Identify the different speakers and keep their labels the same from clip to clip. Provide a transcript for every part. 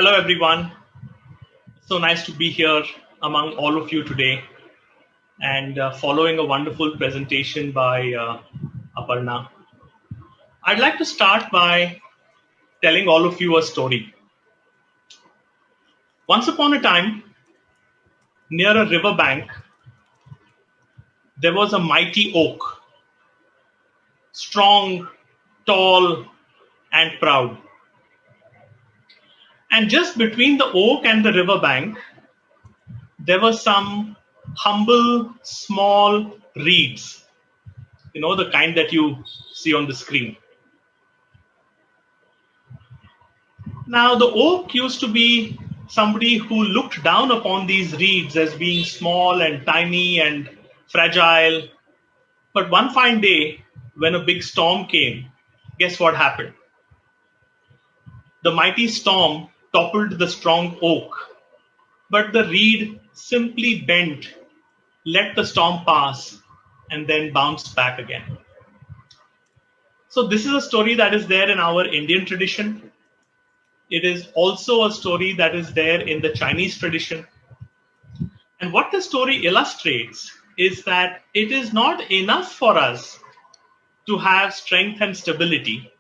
Speaker 1: Hello, everyone. So nice to be here among all of you today and following a wonderful presentation by Aparna. I'd like to start by telling all of you a story. Once upon a time, near a river bank, there was a mighty oak, strong, tall, and proud. And just between the oak and the river bank, there were some humble, small reeds, the kind that you see on the screen. Now, the oak used to be somebody who looked down upon these reeds as being small and tiny and fragile. But one fine day, when a big storm came, guess what happened? The mighty storm toppled the strong oak, but the reed simply bent, let the storm pass, and then bounced back again. So this is a story that is there in our Indian tradition. It is also a story that is there in the Chinese tradition. And what the story illustrates is that it is not enough for us to have strength and stability.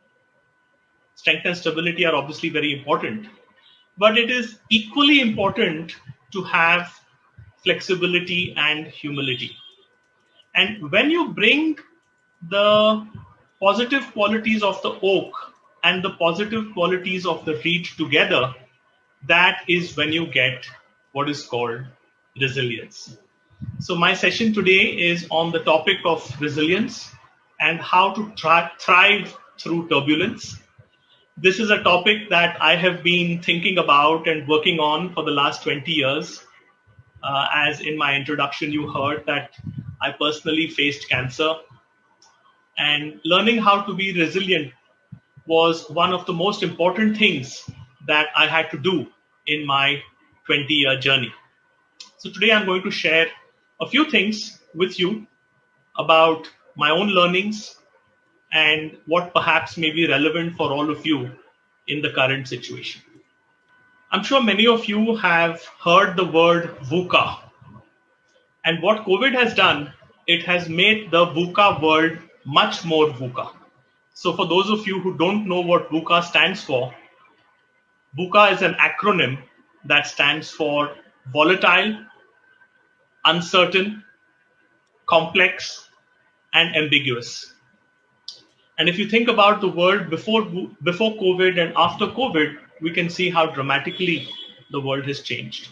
Speaker 1: Strength and stability are obviously very important, but it is equally important to have flexibility and humility. And when you bring the positive qualities of the oak and the positive qualities of the reed together, that is when you get what is called resilience. So my session today is on the topic of resilience and how to thrive through turbulence. This is a topic that I have been thinking about and working on for the last 20 years. As in my introduction, you heard that I personally faced cancer, and learning how to be resilient was one of the most important things that I had to do in my 20-year journey. So today I'm going to share a few things with you about my own learnings and what perhaps may be relevant for all of you in the current situation. I'm sure many of you have heard the word VUCA. And what COVID has done, it has made the VUCA world much more VUCA. So for those of you who don't know what VUCA stands for, VUCA is an acronym that stands for volatile, uncertain, complex, and ambiguous. And if you think about the world before COVID and after COVID, we can see how dramatically the world has changed.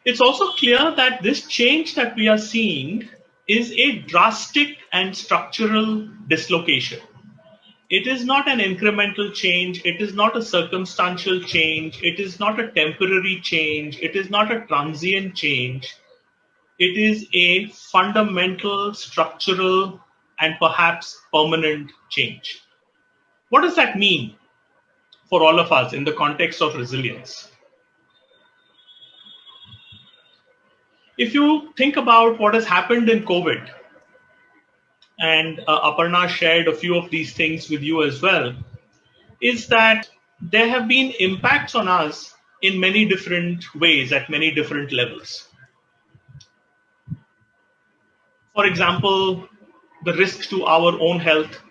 Speaker 1: It's also clear that this change that we are seeing is a drastic and structural dislocation. It is not an incremental change. It is not a circumstantial change. It is not a temporary change. It is not a transient change. It is a fundamental, structural, and perhaps permanent change. What does that mean for all of us in the context of resilience? If you think about what has happened in COVID, and Aparna shared a few of these things with you as well, is that there have been impacts on us in many different ways at many different levels. For example, the risk to our own health,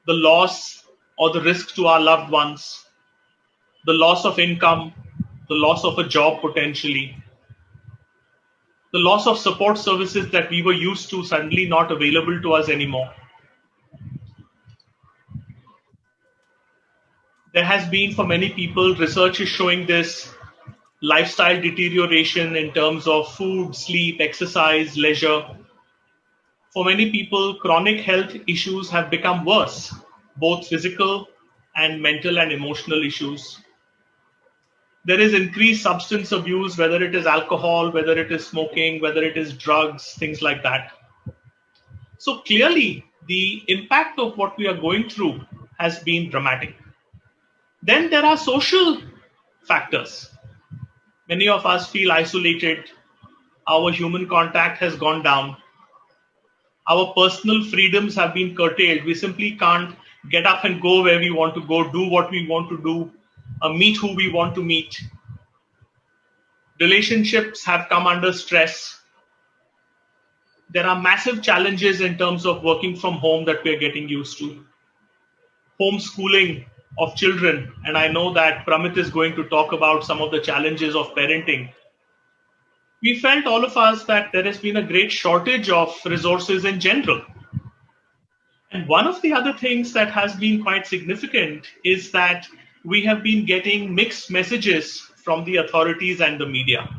Speaker 1: the loss or the risk to our loved ones, the loss of income, the loss of a job potentially, the loss of support services that we were used to suddenly not available to us anymore. There has been, for many people, research is showing this, lifestyle deterioration in terms of food, sleep, exercise, leisure. For many people, chronic health issues have become worse, both physical and mental and emotional issues. There is increased substance abuse, whether it is alcohol, whether it is smoking, whether it is drugs, things like that. So clearly, the impact of what we are going through has been dramatic. Then there are social factors. Many of us feel isolated. Our human contact has gone down. Our personal freedoms have been curtailed. We simply can't get up and go where we want to go, do what we want to do, meet who we want to meet. Relationships have come under stress. There are massive challenges in terms of working from home that we're getting used to. Homeschooling of children, and I know that Pramit is going to talk about some of the challenges of parenting. We felt, all of us, that there has been a great shortage of resources in general. And one of the other things that has been quite significant is that we have been getting mixed messages from the authorities and the media.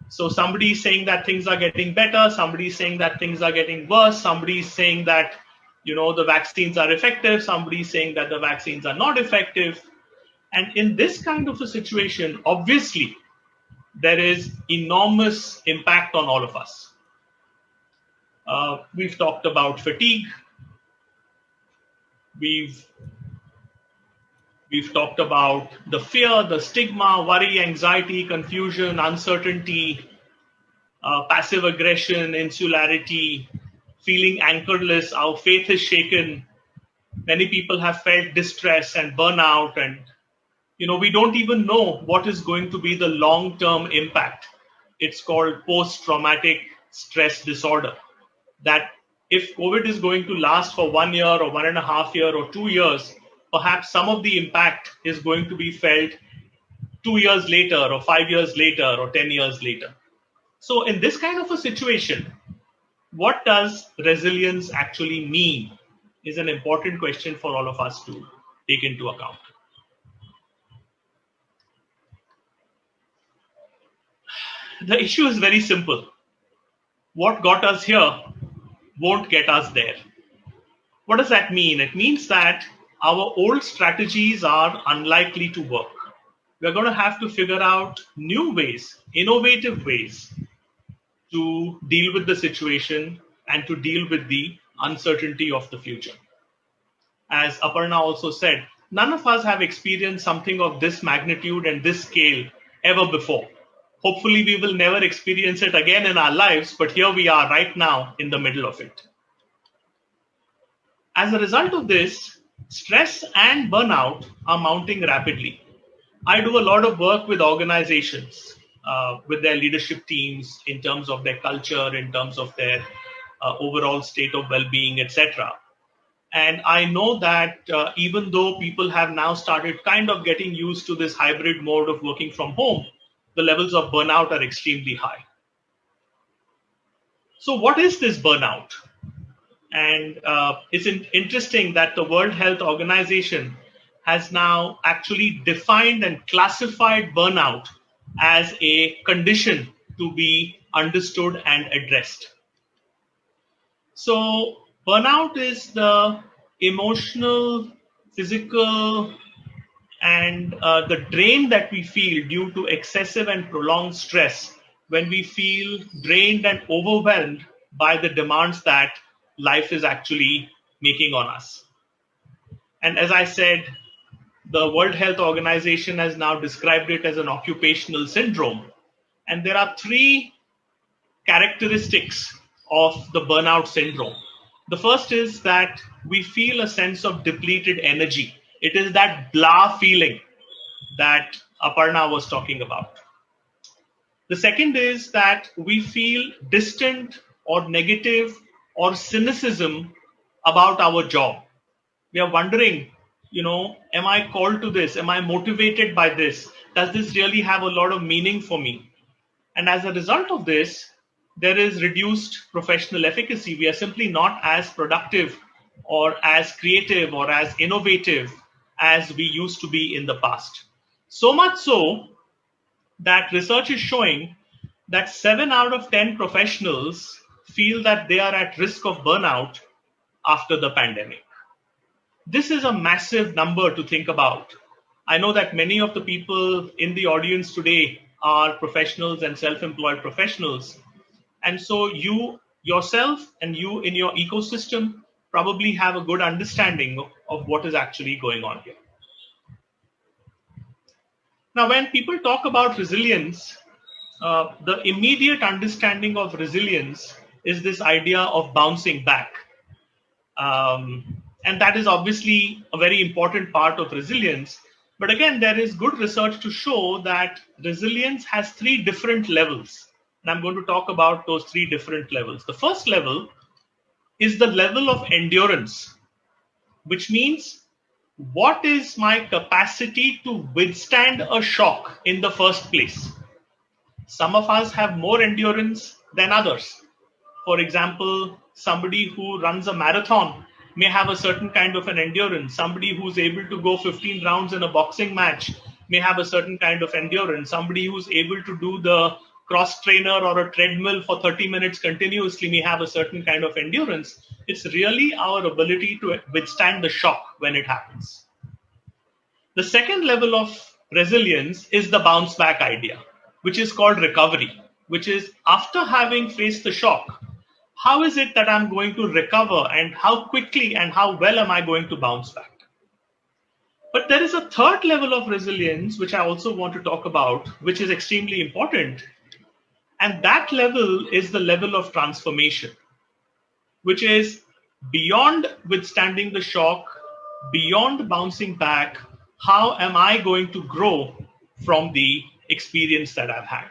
Speaker 1: So somebody is saying that things are getting better, somebody is saying that things are getting worse, somebody is saying that the vaccines are effective, somebody is saying that the vaccines are not effective. And in this kind of a situation, obviously, there is enormous impact on all of us. We've talked about fatigue. We've talked about the fear, the stigma, worry, anxiety, confusion, uncertainty, passive aggression, insularity, feeling anchorless. Our faith is shaken. Many people have felt distress and burnout, and we don't even know what is going to be the long-term impact. It's called post-traumatic stress disorder. That if COVID is going to last for 1 year or 1.5 years or 2 years, perhaps some of the impact is going to be felt 2 years later or 5 years later or 10 years later. So in this kind of a situation, what does resilience actually mean is an important question for all of us to take into account. The issue is very simple. What got us here won't get us there. What does that mean? It means that our old strategies are unlikely to work. We're going to have to figure out new ways, innovative ways to deal with the situation and to deal with the uncertainty of the future. As Aparna also said, none of us have experienced something of this magnitude and this scale ever before. Hopefully, we will never experience it again in our lives, but here we are right now in the middle of it. As a result of this, stress and burnout are mounting rapidly. I do a lot of work with organizations, with their leadership teams, in terms of their culture, in terms of their overall state of well-being, etc. And I know that even though people have now started kind of getting used to this hybrid mode of working from home, the levels of burnout are extremely high. So what is this burnout? And it's interesting that the World Health Organization has now actually defined and classified burnout as a condition to be understood and addressed. So burnout is the emotional, physical, and the drain that we feel due to excessive and prolonged stress, when we feel drained and overwhelmed by the demands that life is actually making on us. And as I said, the World Health Organization has now described it as an occupational syndrome. And there are 3 characteristics of the burnout syndrome. The first is that we feel a sense of depleted energy. It is that blah feeling that Aparna was talking about. The second is that we feel distant or negative or cynicism about our job. We are wondering, am I called to this? Am I motivated by this? Does this really have a lot of meaning for me? And as a result of this, there is reduced professional efficacy. We are simply not as productive or as creative or as innovative as we used to be in the past. So much so that research is showing that 7 out of 10 professionals feel that they are at risk of burnout after the pandemic. This is a massive number to think about. I know that many of the people in the audience today are professionals and self-employed professionals. And so you yourself and you in your ecosystem probably have a good understanding of what is actually going on here. Now, when people talk about resilience, the immediate understanding of resilience is this idea of bouncing back. And that is obviously a very important part of resilience. But again, there is good research to show that resilience has three different levels. And I'm going to talk about those three different levels. The first level is the level of endurance, which means what is my capacity to withstand a shock in the first place? Some of us have more endurance than others. For example, somebody who runs a marathon may have a certain kind of an endurance. Somebody who's able to go 15 rounds in a boxing match may have a certain kind of endurance. Somebody who's able to do the cross trainer or a treadmill for 30 minutes continuously may have a certain kind of endurance. It's really our ability to withstand the shock when it happens. The second level of resilience is the bounce back idea, which is called recovery, which is after having faced the shock, how is it that I'm going to recover and how quickly and how well am I going to bounce back? But there is a third level of resilience, which I also want to talk about, which is extremely important. And that level is the level of transformation, which is beyond withstanding the shock, beyond bouncing back. How am I going to grow from the experience that I've had?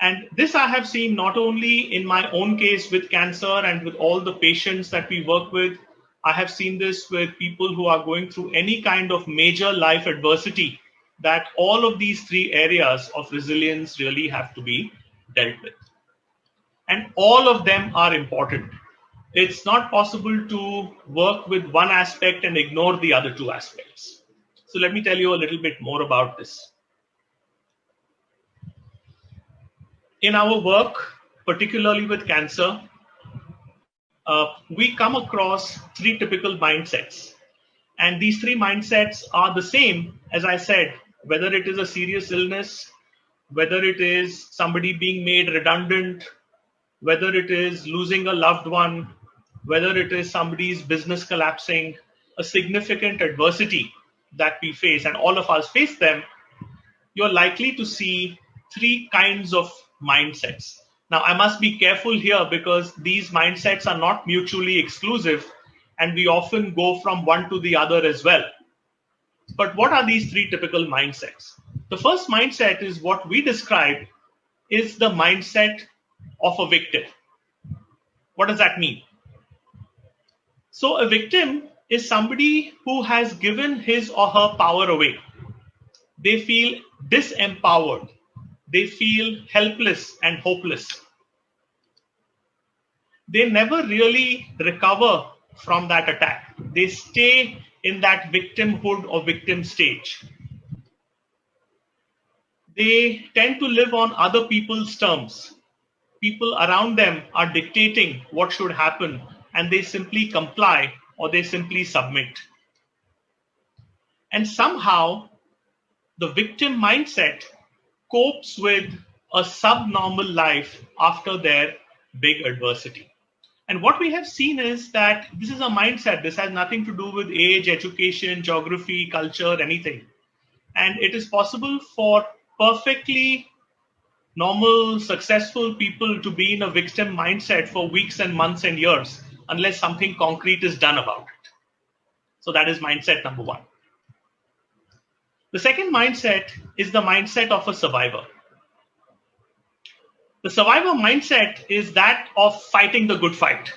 Speaker 1: And this I have seen not only in my own case with cancer and with all the patients that we work with. I have seen this with people who are going through any kind of major life adversity, that all of these three areas of resilience really have to be dealt with. And all of them are important. It's not possible to work with one aspect and ignore the other two aspects. So let me tell you a little bit more about this. In our work, particularly with cancer, we come across three typical mindsets. And these three mindsets are the same, as I said, whether it is a serious illness, whether it is somebody being made redundant, whether it is losing a loved one, whether it is somebody's business collapsing, a significant adversity that we face, and all of us face them, you're likely to see three kinds of mindsets. Now, I must be careful here because these mindsets are not mutually exclusive, and we often go from one to the other as well. But what are these three typical mindsets? The first mindset is what we described is the mindset of a victim. What does that mean? So a victim is somebody who has given his or her power away. They feel disempowered. They feel helpless and hopeless. They never really recover from that attack. They stay in that victimhood or victim stage. They tend to live on other people's terms. People around them are dictating what should happen, and they simply comply or they simply submit. And somehow, the victim mindset copes with a subnormal life after their big adversity. And what we have seen is that this is a mindset. This has nothing to do with age, education, geography, culture, anything. And it is possible for perfectly normal, successful people to be in a victim mindset for weeks and months and years, unless something concrete is done about it. So that is mindset number one. The second mindset is the mindset of a survivor. The survivor mindset is that of fighting the good fight.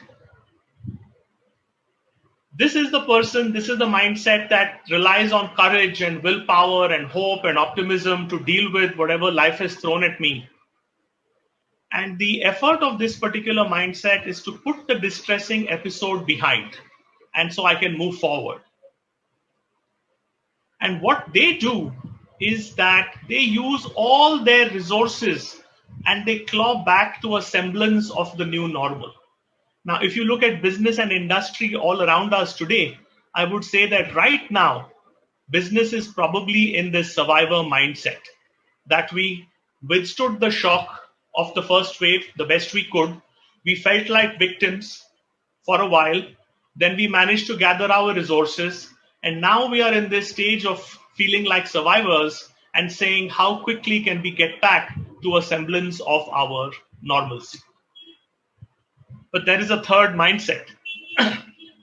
Speaker 1: This is the person, this is the mindset that relies on courage and willpower and hope and optimism to deal with whatever life has thrown at me. And the effort of this particular mindset is to put the distressing episode behind, and so I can move forward. And what they do is that they use all their resources and they claw back to a semblance of the new normal. Now, if you look at business and industry all around us today, I would say that right now, business is probably in this survivor mindset, that we withstood the shock of the first wave the best we could. We felt like victims for a while. Then we managed to gather our resources. And now we are in this stage of feeling like survivors and saying, how quickly can we get back to a semblance of our normalcy? But there is a third mindset.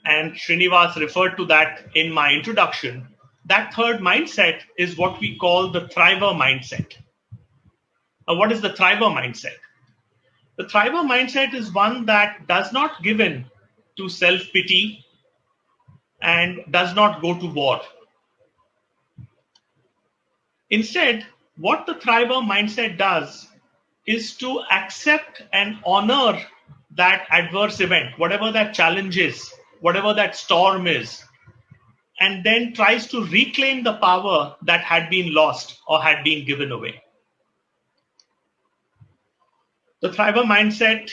Speaker 1: and Srinivas referred to that in my introduction. That third mindset is what we call the thriver mindset. What is the thriver mindset? The thriver mindset is one that does not give in to self-pity and does not go to war. Instead, what the thriver mindset does is to accept and honor that adverse event, whatever that challenge is, whatever that storm is, and then tries to reclaim the power that had been lost or had been given away. The thriver mindset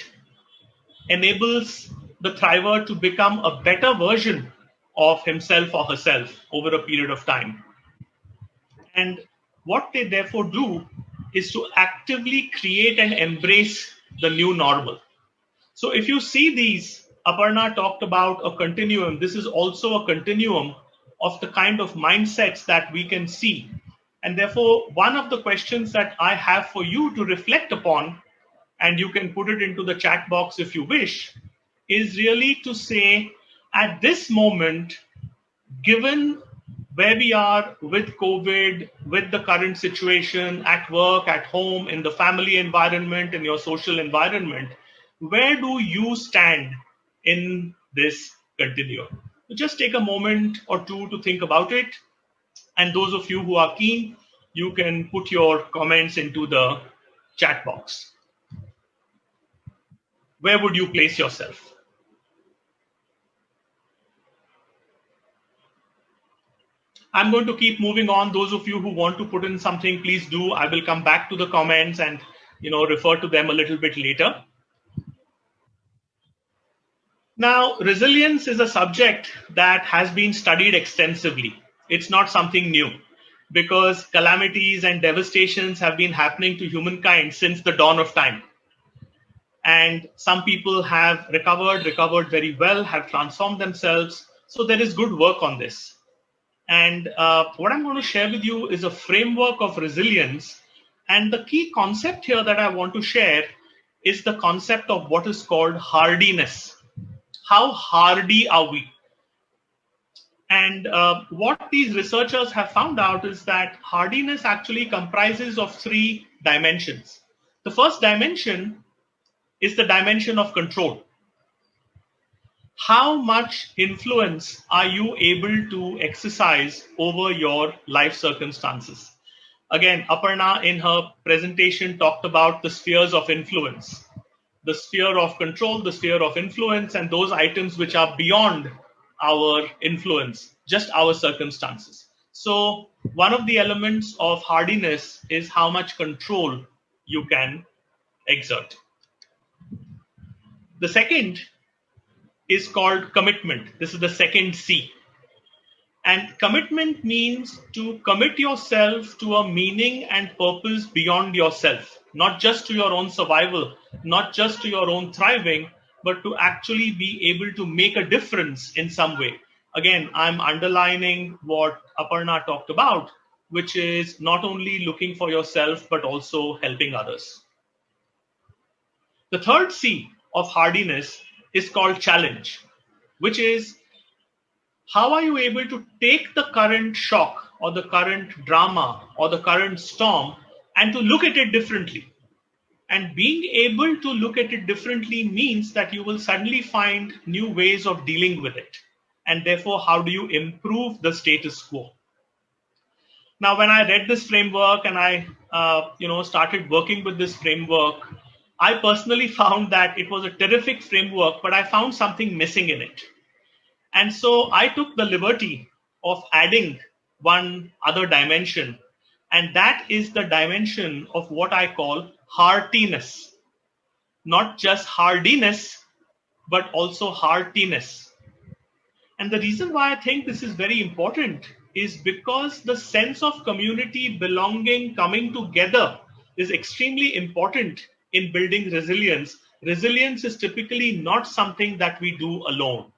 Speaker 1: enables the thriver to become a better version of himself or herself over a period of time. And what they therefore do is to actively create and embrace the new normal. So if you see these, Aparna talked about a continuum. This is also a continuum of the kind of mindsets that we can see. And therefore, one of the questions that I have for you to reflect upon, and you can put it into the chat box if you wish, is really to say, at this moment, given where we are with COVID, with the current situation at work, at home, in the family environment, in your social environment, where do you stand in this continuum? So just take a moment or two to think about it. And those of you who are keen, you can put your comments into the chat box. Where would you place yourself? I'm going to keep moving on. Those of you who want to put in something, please do. I will come back to the comments and refer to them a little bit later. Now, resilience is a subject that has been studied extensively. It's not something new because calamities and devastations have been happening to humankind since the dawn of time. And some people have recovered very well, have transformed themselves. So there is good work on this. And what I'm going to share with you is a framework of resilience. And the key concept here that I want to share is the concept of what is called hardiness. How hardy are we? And what these researchers have found out is that hardiness actually comprises of three dimensions. The first dimension is the dimension of control. How much influence are you able to exercise over your life circumstances? Again, Aparna in her presentation talked about the spheres of influence, the sphere of control, the sphere of influence, and those items which are beyond our influence, just our circumstances. So one of the elements of hardiness is how much control you can exert. The second is called commitment. This is the second C. And commitment means to commit yourself to a meaning and purpose beyond yourself, not just to your own survival, not just to your own thriving, but to actually be able to make a difference in some way. Again, I'm underlining what Aparna talked about, which is not only looking for yourself, but also helping others. The third C of hardiness is called challenge, which is how are you able to take the current shock or the current drama or the current storm and to look at it differently. And being able to look at it differently means that you will suddenly find new ways of dealing with it. And therefore, how do you improve the status quo? Now, when I read this framework and I started working with this framework, I personally found that it was a terrific framework, but I found something missing in it. And so I took the liberty of adding one other dimension, and that is the dimension of what I call heartiness. Not just hardiness, but also heartiness. And the reason why I think this is very important is because the sense of community, belonging, coming together is extremely important in building resilience. Resilience is typically not something that we do alone.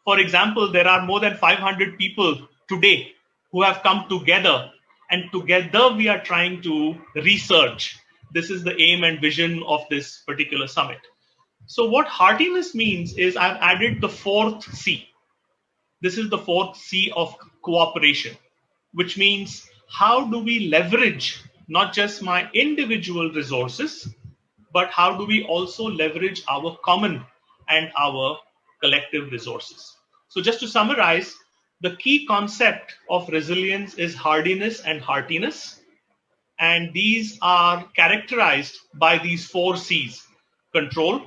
Speaker 1: For example, there are more than 500 people today who have come together, and together we are trying to research. This is the aim and vision of this particular summit. So what hardiness means is I've added the fourth C. This is the fourth C of cooperation, which means how do we leverage not just my individual resources, but how do we also leverage our common and our collective resources. So just to summarize, the key concept of resilience is hardiness and heartiness. And these are characterized by these four C's: control,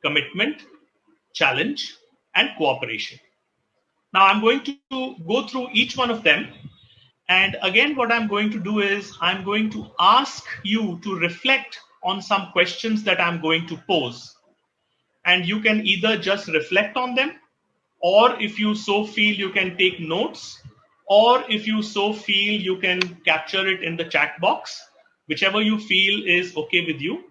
Speaker 1: commitment, challenge, and cooperation. Now I'm going to go through each one of them. And again, what I'm going to do is I'm going to ask you to reflect on some questions that I'm going to pose. And you can either just reflect on them, or if you so feel, you can take notes, or if you so feel, you can capture it in the chat box, whichever you feel is okay with you.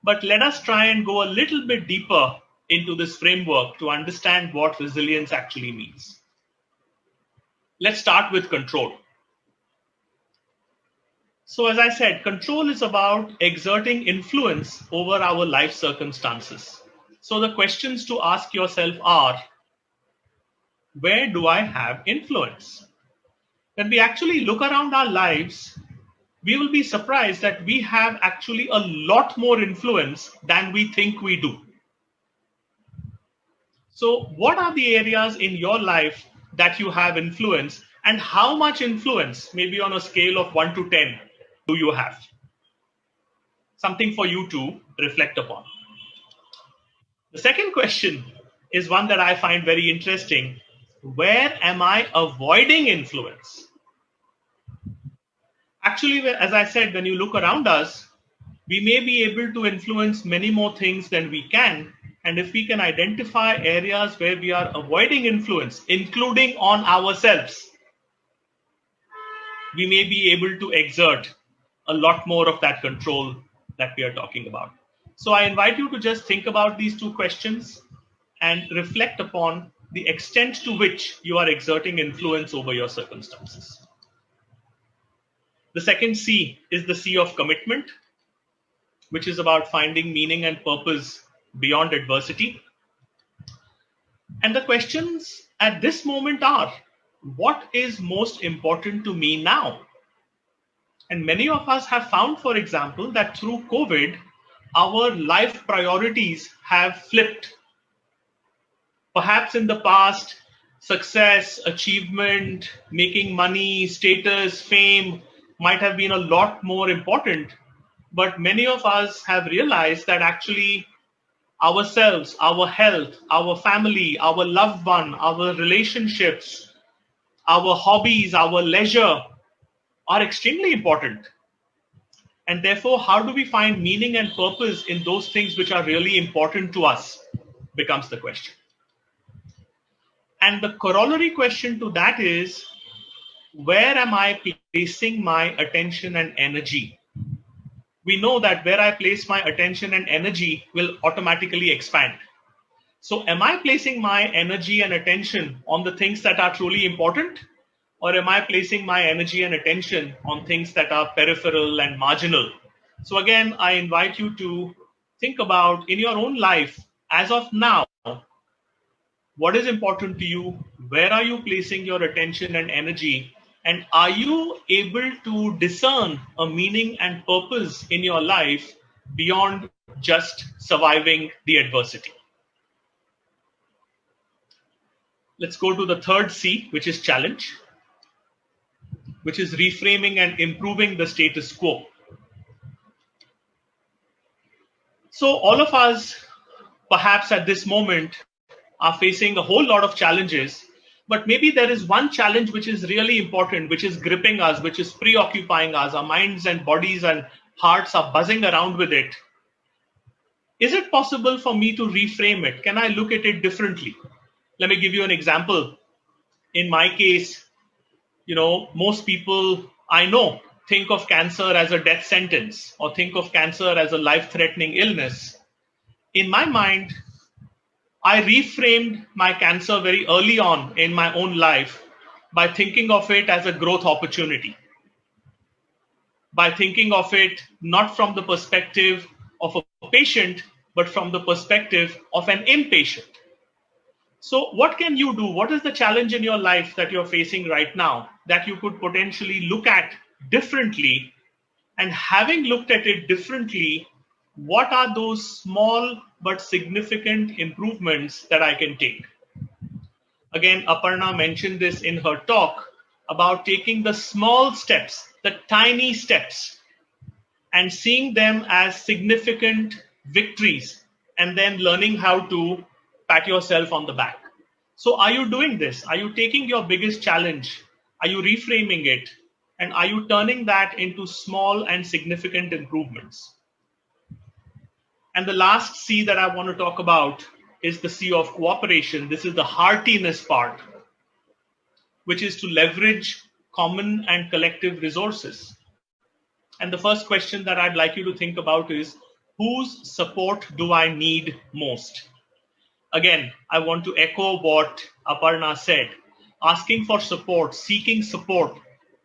Speaker 1: But let us try and go a little bit deeper into this framework to understand what resilience actually means. Let's start with control. So as I said, control is about exerting influence over our life circumstances. So the questions to ask yourself are, where do I have influence? When we actually look around our lives, we will be surprised that we have actually a lot more influence than we think we do. So what are the areas in your life that you have influence, and how much influence, maybe on a scale of 1 to 10, do you have? Something for you to reflect upon. The second question is one that I find very interesting. Where am I avoiding influence? Actually, as I said, when you look around us, we may be able to influence many more things than we can. And if we can identify areas where we are avoiding influence, including on ourselves, we may be able to exert a lot more of that control that we are talking about. So I invite you to just think about these two questions and reflect upon the extent to which you are exerting influence over your circumstances. The second C is the C of commitment, which is about finding meaning and purpose beyond adversity. And the questions at this moment are, what is most important to me now? And many of us have found, for example, that through COVID, our life priorities have flipped. Perhaps in the past, success, achievement, making money, status, fame might have been a lot more important. But many of us have realized that actually ourselves, our health, our family, our loved one, our relationships, our hobbies, our leisure are extremely important. And therefore, how do we find meaning and purpose in those things which are really important to us becomes the question. And the corollary question to that is, where am I placing my attention and energy? We know that where I place my attention and energy will automatically expand. So am I placing my energy and attention on the things that are truly important? Or am I placing my energy and attention on things that are peripheral and marginal? So again, I invite you to think about in your own life, as of now, what is important to you? Where are you placing your attention and energy? And are you able to discern a meaning and purpose in your life beyond just surviving the adversity? Let's go to the third C, which is challenge, which is reframing and improving the status quo. So all of us, perhaps at this moment, are facing a whole lot of challenges, but maybe there is one challenge which is really important, which is gripping us, which is preoccupying us. Our minds and bodies and hearts are buzzing around with it. Is it possible for me to reframe it? Can I look at it differently? Let me give you an example. In my case, most people I know think of cancer as a death sentence or think of cancer as a life-threatening illness. In my mind, I reframed my cancer very early on in my own life by thinking of it as a growth opportunity, by thinking of it not from the perspective of a patient, but from the perspective of an impatient. So what can you do? What is the challenge in your life that you're facing right now that you could potentially look at differently? And having looked at it differently, what are those small but significant improvements that I can take? Again, Aparna mentioned this in her talk about taking the small steps, the tiny steps, and seeing them as significant victories, and then learning how to pat yourself on the back. So are you doing this? Are you taking your biggest challenge? Are you reframing it? And are you turning that into small and significant improvements? And the last C that I want to talk about is the C of cooperation. This is the heartiness part, which is to leverage common and collective resources. And the first question that I'd like you to think about is, whose support do I need most? Again, I want to echo what Aparna said. Asking for support, seeking support,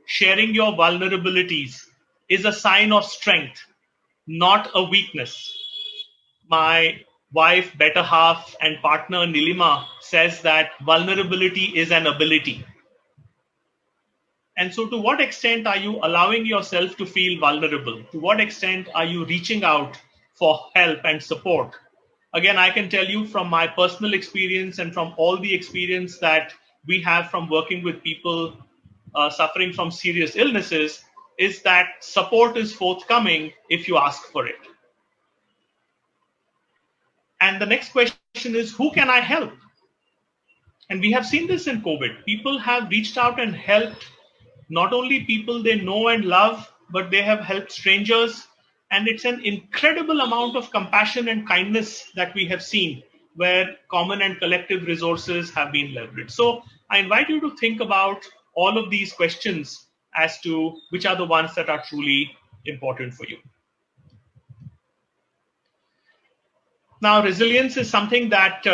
Speaker 1: sharing your vulnerabilities is a sign of strength, not a weakness. My wife, better half, and partner Nilima says that vulnerability is an ability. And so to what extent are you allowing yourself to feel vulnerable? To what extent are you reaching out for help and support? Again, I can tell you from my personal experience and from all the experience that we have from working with people suffering from serious illnesses, is that support is forthcoming if you ask for it. And the next question is, who can I help? And we have seen this in COVID. People have reached out and helped not only people they know and love, but they have helped strangers. And it's an incredible amount of compassion and kindness that we have seen where common and collective resources have been leveraged. So I invite you to think about all of these questions as to which are the ones that are truly important for you. Now, resilience is something that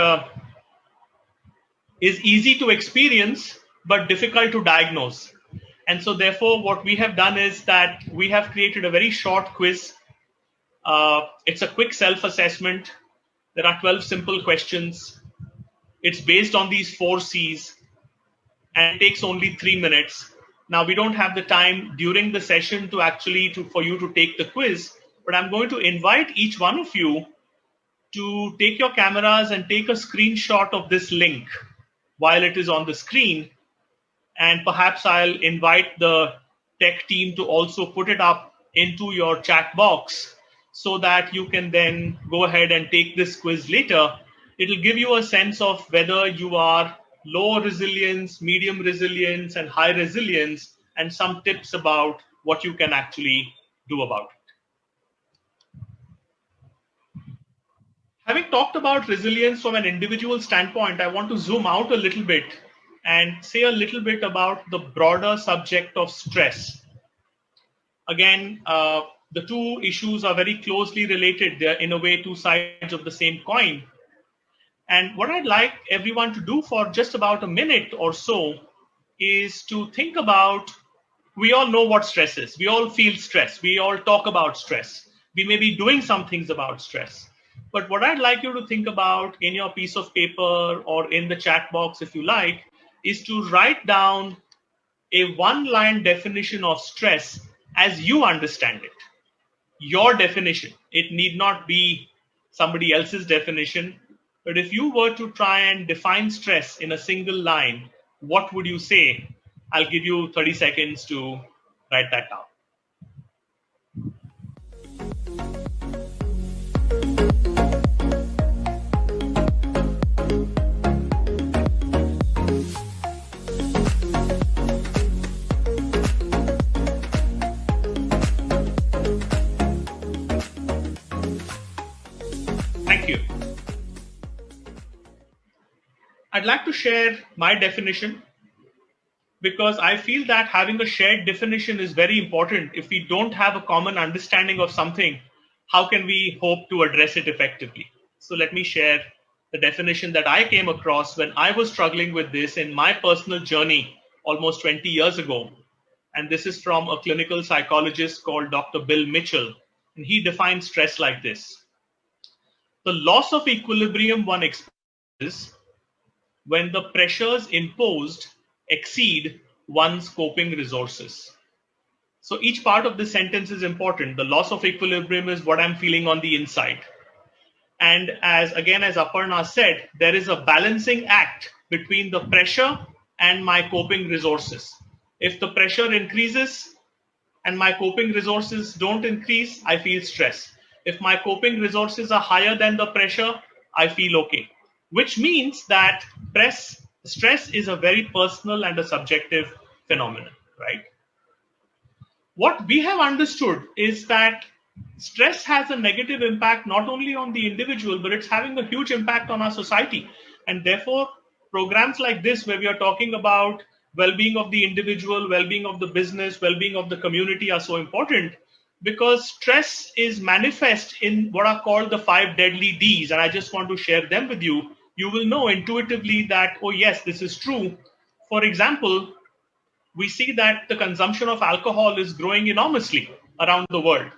Speaker 1: is easy to experience, but difficult to diagnose. And so therefore, what we have done is that we have created a very short quiz. It's a quick self-assessment. There are 12 simple questions. It's based on these 4 C's, and it takes only 3 minutes. Now, we don't have the time during the session for you to take the quiz, but I'm going to invite each one of you to take your cameras and take a screenshot of this link while it is on the screen. And perhaps I'll invite the tech team to also put it up into your chat box so that you can then go ahead and take this quiz later. It'll give you a sense of whether you are low resilience, medium resilience, and high resilience, and some tips about what you can actually do about it. Having talked about resilience from an individual standpoint, I want to zoom out a little bit and say a little bit about the broader subject of stress. Again, the two issues are very closely related. They're in a way 2 sides of the same coin. And what I'd like everyone to do for just about a minute or so is to think about, we all know what stress is. We all feel stress. We all talk about stress. We may be doing some things about stress. But what I'd like you to think about in your piece of paper or in the chat box, if you like, is to write down a 1-line definition of stress as you understand it. Your definition. It need not be somebody else's definition. But if you were to try and define stress in a single line, what would you say? I'll give you 30 seconds to write that down. Thank you. I'd like to share my definition because I feel that having a shared definition is very important. If we don't have a common understanding of something, how can we hope to address it effectively? So let me share the definition that I came across when I was struggling with this in my personal journey almost 20 years ago. And this is from a clinical psychologist called Dr. Bill Mitchell. And he defines stress like this. The loss of equilibrium one experiences when the pressures imposed exceed one's coping resources. So each part of this sentence is important. The loss of equilibrium is what I'm feeling on the inside. And as Aparna said, there is a balancing act between the pressure and my coping resources. If the pressure increases and my coping resources don't increase, I feel stress. If my coping resources are higher than the pressure, I feel okay. Which means that stress is a very personal and a subjective phenomenon, right? What we have understood is that stress has a negative impact not only on the individual, but it's having a huge impact on our society. And therefore, programs like this, where we are talking about well-being of the individual, well-being of the business, well-being of the community, are so important, because stress is manifest in what are called the 5 deadly Ds. And I just want to share them with you. You will know intuitively that, oh yes, this is true. For example, we see that the consumption of alcohol is growing enormously around the world.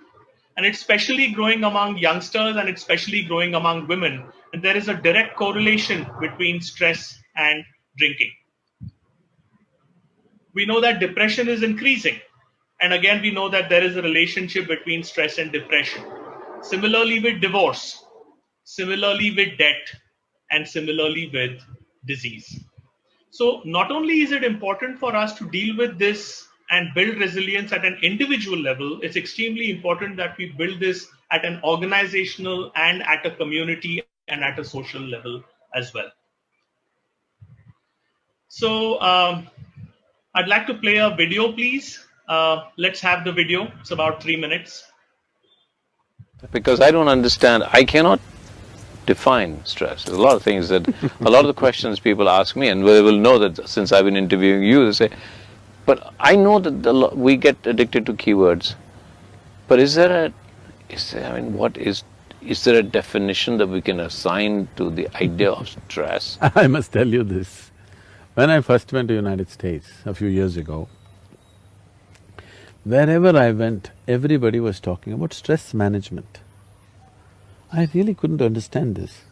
Speaker 1: And it's especially growing among youngsters, and it's especially growing among women. And there is a direct correlation between stress and drinking. We know that depression is increasing. And again, we know that there is a relationship between stress and depression. Similarly with divorce, similarly with debt, and similarly with disease. So not only is it important for us to deal with this and build resilience at an individual level, it's extremely important that we build this at an organizational and at a community and at a social level as well. So I'd like to play a video, please. Let's have the video. It's about 3 minutes.
Speaker 2: Because I don't understand, I cannot define stress. There's a lot of things that, a lot of the questions people ask me, and they will know that since I've been interviewing you, they say, but I know that we get addicted to keywords. But is there a definition that we can assign to the idea of stress?
Speaker 3: I must tell you this. When I first went to United States a few years ago, wherever I went, everybody was talking about stress management. I really couldn't understand this,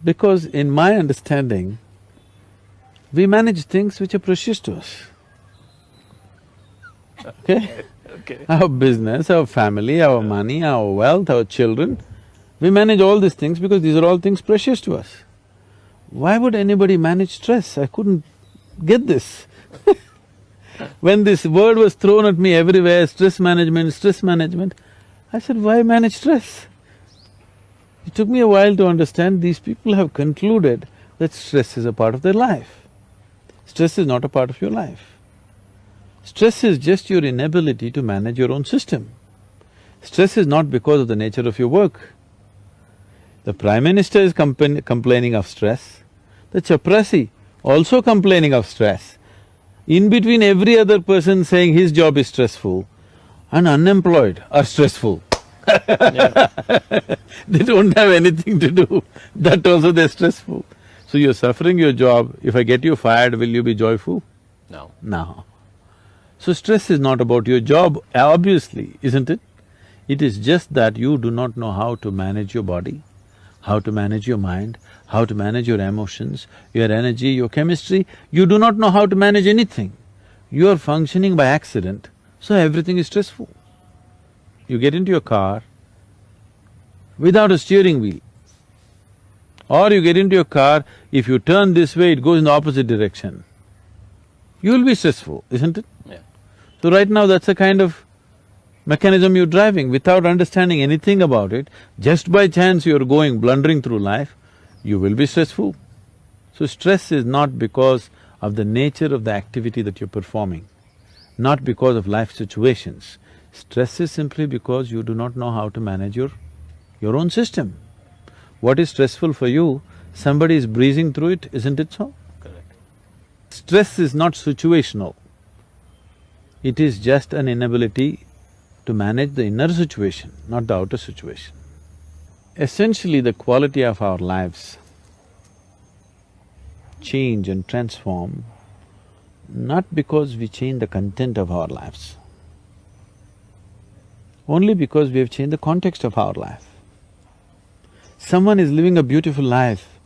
Speaker 3: because in my understanding, we manage things which are precious to us. Okay?
Speaker 2: Okay.
Speaker 3: Our business, our family, our money, our wealth, our children, we manage all these things because these are all things precious to us. Why would anybody manage stress? I couldn't get this. When this word was thrown at me everywhere, stress management, I said, why manage stress? It took me a while to understand these people have concluded that stress is a part of their life. Stress is not a part of your life. Stress is just your inability to manage your own system. Stress is not because of the nature of your work. The Prime Minister is complaining of stress, the chaprasi also complaining of stress. In between, every other person saying his job is stressful, and unemployed are stressful. They don't have anything to do, that also they're stressful. So you're suffering your job, if I get you fired, will you be joyful?
Speaker 2: No.
Speaker 3: No. So stress is not about your job, obviously, isn't it? It is just that you do not know how to manage your body, how to manage your mind, how to manage your emotions, your energy, your chemistry. You do not know how to manage anything. You are functioning by accident, so everything is stressful. You get into your car without a steering wheel, or you get into your car, if you turn this way, it goes in the opposite direction. You will be stressful, isn't it?
Speaker 2: Yeah.
Speaker 3: So right now that's the kind of mechanism you're driving without understanding anything about it. Just by chance you're going blundering through life, you will be stressful. So stress is not because of the nature of the activity that you're performing, not because of life situations. Stress is simply because you do not know how to manage your own system. What is stressful for you, somebody is breezing through it, isn't it so?
Speaker 2: Correct.
Speaker 3: Stress is not situational. It is just an inability to manage the inner situation, not the outer situation. Essentially, the quality of our lives change and transform not because we change the content of our lives, only because we have changed the context of our life. Someone is living a beautiful life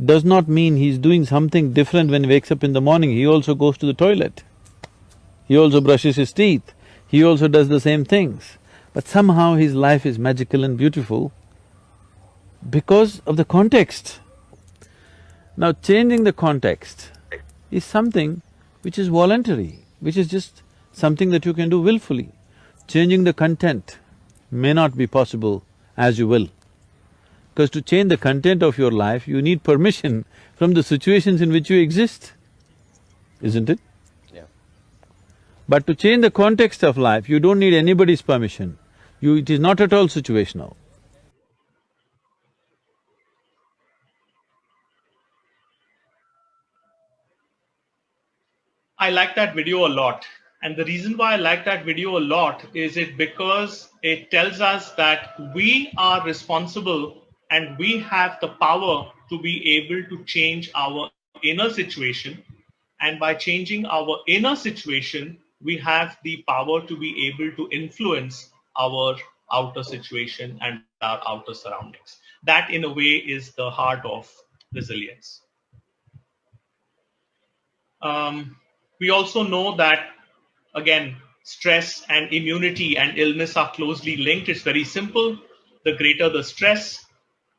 Speaker 3: does not mean he's doing something different when he wakes up in the morning. He also goes to the toilet, he also brushes his teeth, he also does the same things. But somehow his life is magical and beautiful because of the context. Now, changing the context is something which is voluntary, which is just something that you can do willfully. Changing the content may not be possible as you will. Because to change the content of your life, you need permission from the situations in which you exist, isn't it?
Speaker 2: Yeah.
Speaker 3: But to change the context of life, you don't need anybody's permission. It is not at all situational.
Speaker 1: I like that video a lot. And the reason why I like that video a lot is because it tells us that we are responsible and we have the power to be able to change our inner situation. And by changing our inner situation, we have the power to be able to influence our outer situation and our outer surroundings. That, in a way, is the heart of resilience. We also know that, again, stress and immunity and illness are closely linked. It's very simple. The greater the stress,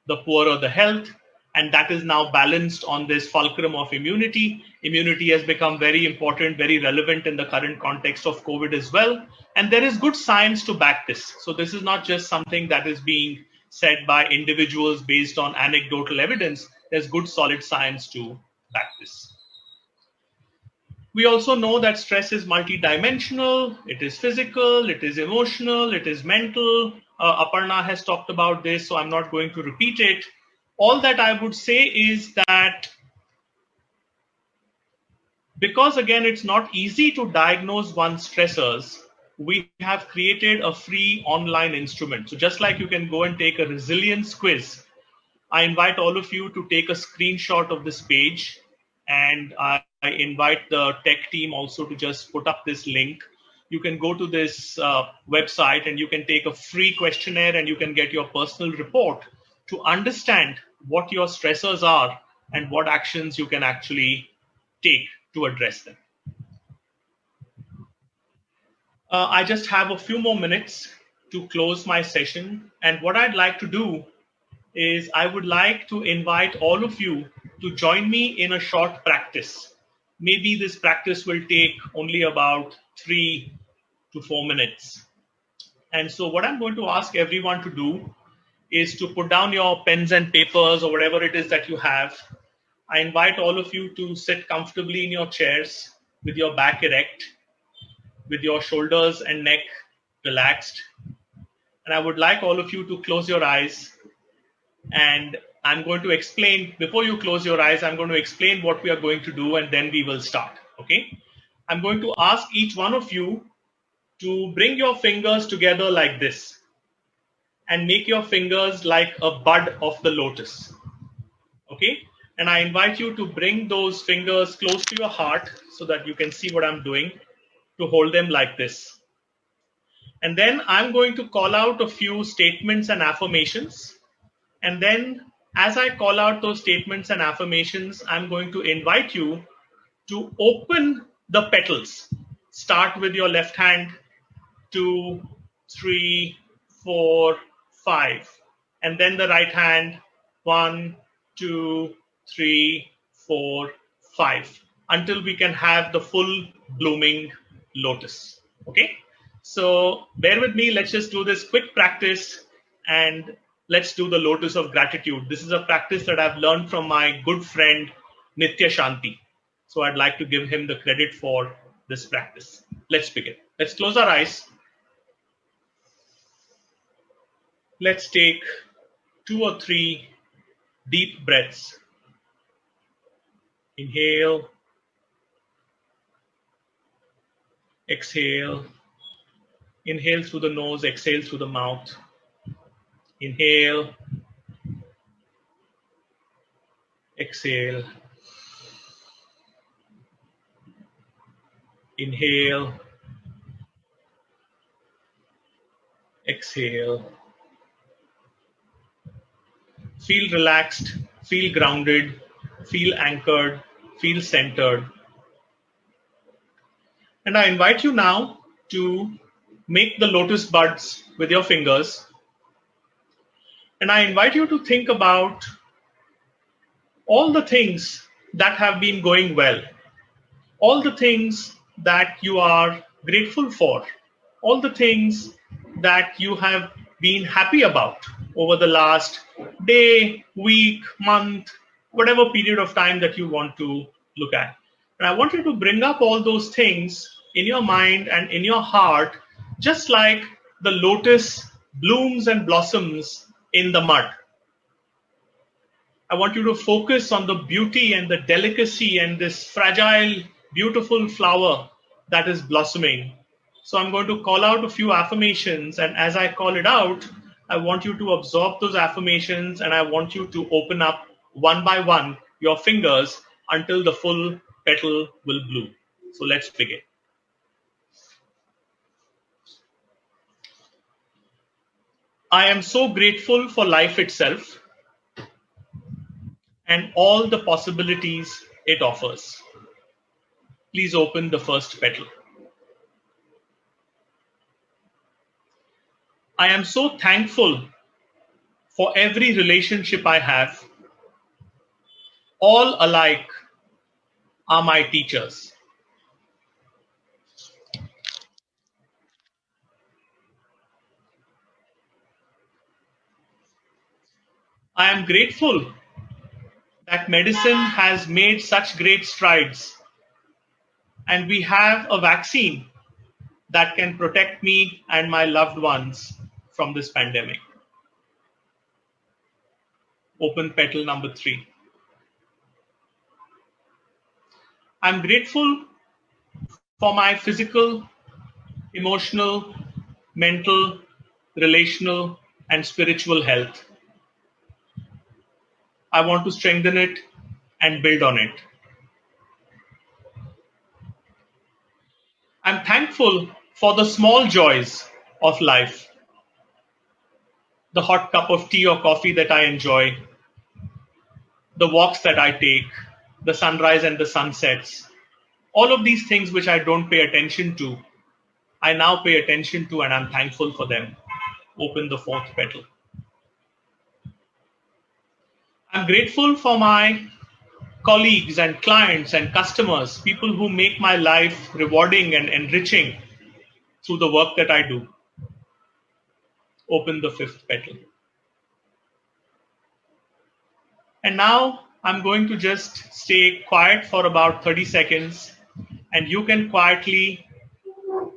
Speaker 1: the poorer the health, and that is now balanced on this fulcrum of immunity. Immunity has become very important, very relevant in the current context of COVID as well. And there is good science to back this. So this is not just something that is being said by individuals based on anecdotal evidence. There's good solid science to back this. We also know that stress is multidimensional, it is physical, it is emotional, it is mental. Aparna has talked about this, so I'm not going to repeat it. All that I would say is that because, again, it's not easy to diagnose one's stressors, we have created a free online instrument. So just like you can go and take a resilience quiz, I invite all of you to take a screenshot of this page, and I invite the tech team also to just put up this link. You can go to this website and you can take a free questionnaire and you can get your personal report to understand what your stressors are and what actions you can actually take to address them. I just have a few more minutes to close my session, and what I'd like to do is I would like to invite all of you to join me in a short practice. Maybe this practice will take only about 3 to 4 minutes. And so what I'm going to ask everyone to do is to put down your pens and papers or whatever it is that you have. I invite all of you to sit comfortably in your chairs with your back erect, with your shoulders and neck relaxed. And I would like all of you to close your eyes. And I'm going to explain, before you close your eyes, I'm going to explain what we are going to do, and then we will start, okay? I'm going to ask each one of you to bring your fingers together like this and make your fingers like a bud of the lotus, okay? And I invite you to bring those fingers close to your heart so that you can see what I'm doing, to hold them like this. And then I'm going to call out a few statements and affirmations. And then as I call out those statements and affirmations, I'm going to invite you to open the petals. Start with your left hand, 2, 3, 4, 5. And then the right hand, 1, 2, 3, 4, 5. Until we can have the full blooming lotus. Okay? So bear with me. Let's just do this quick practice and let's do the lotus of gratitude. This is a practice that I've learned from my good friend Nitya Shanti. So I'd like to give him the credit for this practice. Let's begin. Let's close our eyes. Let's take 2 or 3 deep breaths. Inhale. Exhale. Inhale through the nose, exhale through the mouth. Inhale. Exhale. Inhale. Exhale. Feel relaxed, feel grounded, feel anchored, feel centered. And I invite you now to make the lotus buds with your fingers. And I invite you to think about all the things that have been going well, all the things that you are grateful for, all the things that you have been happy about over the last day, week, month, whatever period of time that you want to look at. And I want you to bring up all those things in your mind and in your heart, just like the lotus blooms and blossoms in the mud. I want you to focus on the beauty and the delicacy and this fragile, beautiful flower that is blossoming. So I'm going to call out a few affirmations, and as I call it out, I want you to absorb those affirmations, and I want you to open up one by one your fingers until the full petal will bloom. So let's begin. I am so grateful for life itself and all the possibilities it offers. Please open the first petal. I am so thankful for every relationship I have. All alike are my teachers. I am grateful that medicine has made such great strides, and we have a vaccine that can protect me and my loved ones from this pandemic. Open petal number 3. I'm grateful for my physical, emotional, mental, relational, and spiritual health. I want to strengthen it and build on it. I'm thankful for the small joys of life. The hot cup of tea or coffee that I enjoy, the walks that I take, the sunrise and the sunsets, all of these things which I don't pay attention to, I now pay attention to, and I'm thankful for them. Open the 4th petal. I'm grateful for my colleagues and clients and customers, people who make my life rewarding and enriching through the work that I do. Open the 5th petal. And now I'm going to just stay quiet for about 30 seconds, and you can quietly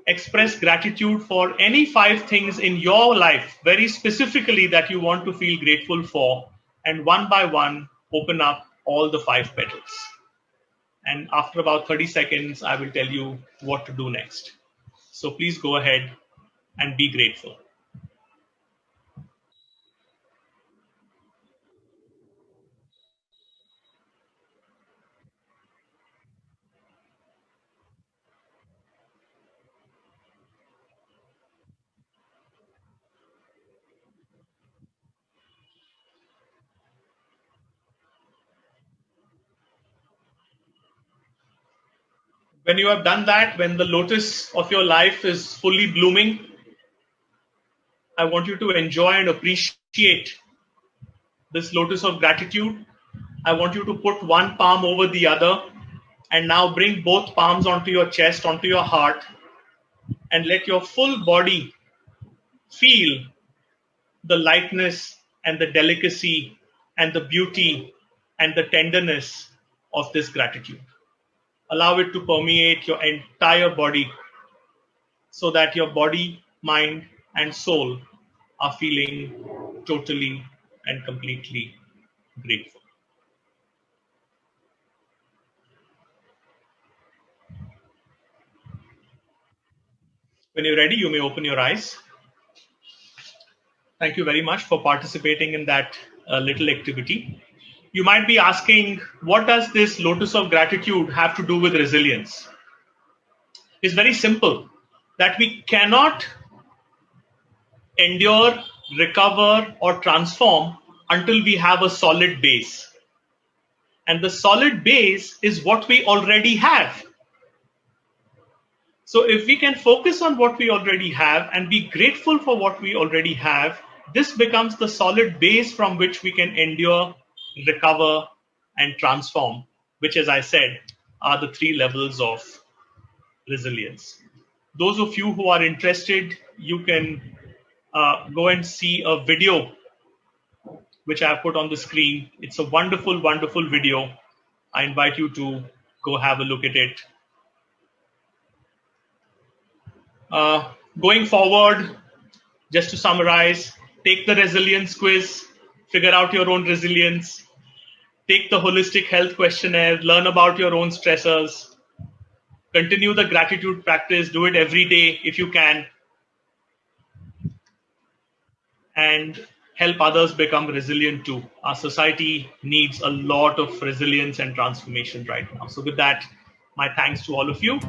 Speaker 1: express gratitude for any 5 things in your life, very specifically, that you want to feel grateful for, and one by one, open up all the 5 petals. And after about 30 seconds, I will tell you what to do next. So please go ahead and be grateful. When you have done that, when the lotus of your life is fully blooming, I want you to enjoy and appreciate this lotus of gratitude. I want you to put one palm over the other, and now bring both palms onto your chest, onto your heart, and let your full body feel the lightness and the delicacy and the beauty and the tenderness of this gratitude. Allow it to permeate your entire body so that your body, mind, and soul are feeling totally and completely grateful. When you're ready, you may open your eyes. Thank you very much for participating in that little activity. You might be asking, what does this lotus of gratitude have to do with resilience? It's very simple, that we cannot endure, recover, or transform until we have a solid base. And the solid base is what we already have. So if we can focus on what we already have and be grateful for what we already have, this becomes the solid base from which we can endure, recover, and transform, which, as I said, are the 3 levels of resilience. Those of you who are interested, you can go and see a video which I have put on the screen. It's a wonderful, wonderful video. I invite you to go have a look at it. Going forward, just to summarize, take the resilience quiz, figure out your own resilience, take the holistic health questionnaire, learn about your own stressors, continue the gratitude practice, do it every day if you can, and help others become resilient too. Our society needs a lot of resilience and transformation right now. So with that, my thanks to all of you.